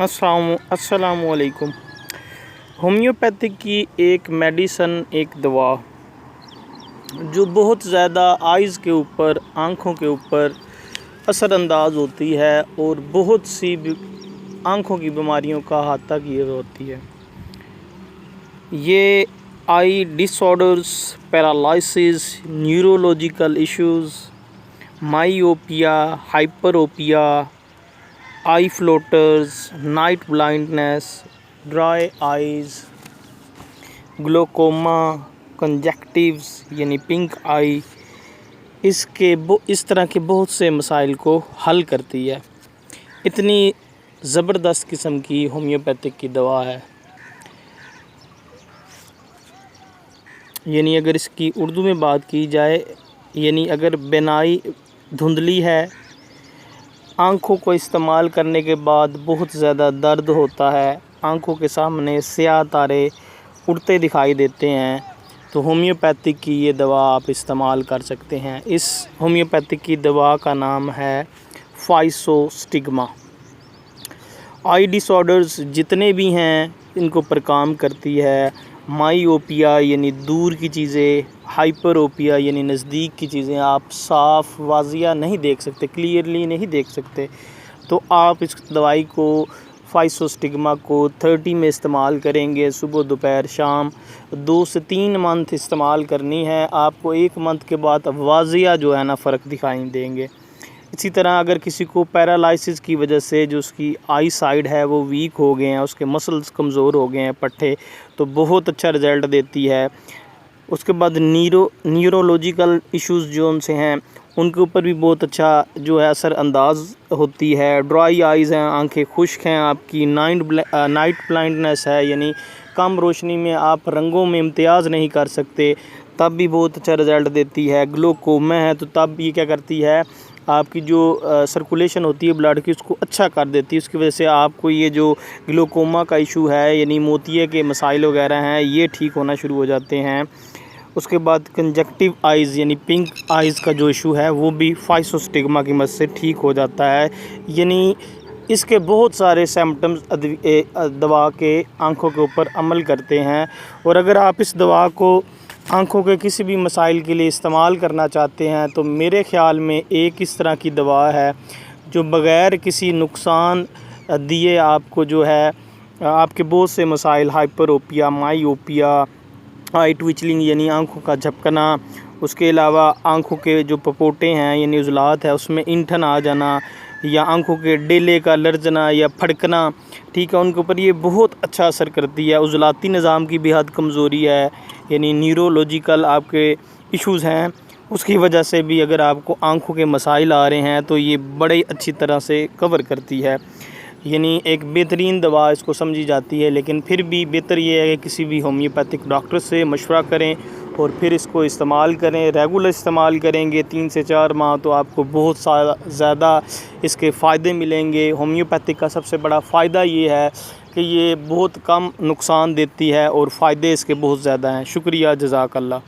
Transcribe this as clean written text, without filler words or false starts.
अस्सलाम वालेकुम। होम्योपैथिक की एक मेडिसन, एक दवा जो बहुत ज़्यादा आइज़ के ऊपर, आँखों के ऊपर असरअंदाज होती है और बहुत सी आँखों की बीमारियों का अहाता किए होती है। ये eye disorders, paralysis, neurological issues, myopia, hyperopia, eye floaters, night blindness, dry eyes, glaucoma, conjunctivitis यानी पिंक आई, इस तरह के बहुत से मसाइल को हल करती है। इतनी ज़बरदस्त किस्म की होम्योपैथिक की दवा है। यानी अगर इसकी उर्दू में बात की जाए, यानी अगर बिनाई धुंधली है, आँखों को इस्तेमाल करने के बाद बहुत ज़्यादा दर्द होता है, आँखों के सामने स्याह तारे उड़ते दिखाई देते हैं, तो होम्योपैथिक की ये दवा आप इस्तेमाल कर सकते हैं। इस होम्योपैथिक की दवा का नाम है फाइसोस्टिग्मा। आई डिसऑर्डर्स जितने भी हैं इनको पर काम करती है। माइओपिया यानी दूर की चीज़ें, हाइपरोपिया यानी नज़दीक की चीज़ें आप साफ़ वाज़िया नहीं देख सकते, क्लियरली नहीं देख सकते, तो आप इस दवाई को फाइसोस्टिग्मा को 30 में इस्तेमाल करेंगे। सुबह दोपहर शाम 2 से 3 मंथ इस्तेमाल करनी है। आपको 1 मंथ के बाद वाज़िया जो है ना फ़र्क दिखाई देंगे। इसी तरह अगर किसी को पैरालिसिस की वजह से जो उसकी आई साइड है वो वीक हो गए हैं, उसके मसल्स कमज़ोर हो गए हैं, पट्टे, तो बहुत अच्छा रिज़ल्ट देती है। उसके बाद न्यूरोलॉजिकल इश्यूज़ जो उनसे हैं उनके ऊपर भी बहुत अच्छा जो है असर अंदाज होती है। ड्राई आइज़ हैं, आंखें खुश्क हैं आपकी, नाइट ब्लाइंडनेस है, यानी कम रोशनी में आप रंगों में इम्तियाज़ नहीं कर सकते, तब भी बहुत अच्छा रिज़ल्ट देती है। ग्लोकोमा है तो तब ये क्या करती है, आपकी जो सर्कुलेशन होती है ब्लड की उसको अच्छा कर देती है। उसकी वजह से आपको ये जो ग्लोकोमा का इशू है यानी मोतिये के मसाइल वगैरह हैं ये ठीक होना शुरू हो जाते हैं। उसके बाद कंजक्टिव आइज़ यानी पिंक आइज़ का जो इशू है वो भी फाइसोस्टिग्मा की मदद से ठीक हो जाता है। यानी इसके बहुत सारे सिम्पटम्स दवा के आँखों के ऊपर अमल करते हैं। और अगर आप इस दवा को आँखों के किसी भी मसाइल के लिए इस्तेमाल करना चाहते हैं तो मेरे ख़्याल में एक इस तरह की दवा है जो बग़ैर किसी नुकसान दिए आपको जो है आपके बहुत से मसाइल, हाइपरोपिया, माइओपिया, आई ट्विचलिंग यानी आँखों का झपकना, उसके अलावा आँखों के जो पपोटे हैं यानी उजलात है उसमें ईंठन आ जाना, या आँखों के डेले का लर्जना या फड़कना, ठीक है, उनके ऊपर ये बहुत अच्छा असर करती है। उजलाती निज़ाम की बेहद कमज़ोरी है यानी न्यूरोलॉजिकल आपके इश्यूज़ हैं, उसकी वजह से भी अगर आपको आँखों के मसाइल आ रहे हैं तो ये बड़े अच्छी तरह से कवर करती है। यानी एक बेहतरीन दवा इसको समझी जाती है, लेकिन फिर भी बेहतर ये है कि किसी भी होम्योपैथिक डॉक्टर से मशवरा करें और फिर इसको इस्तेमाल करें। रेगुलर इस्तेमाल करेंगे 3 से 4 माह तो आपको बहुत ज़्यादा इसके फ़ायदे मिलेंगे। होम्योपैथिक का सबसे बड़ा फ़ायदा ये है कि ये बहुत कम नुकसान देती है और फ़ायदे इसके बहुत ज़्यादा हैं। शुक्रिया, जज़ाकल्लाह।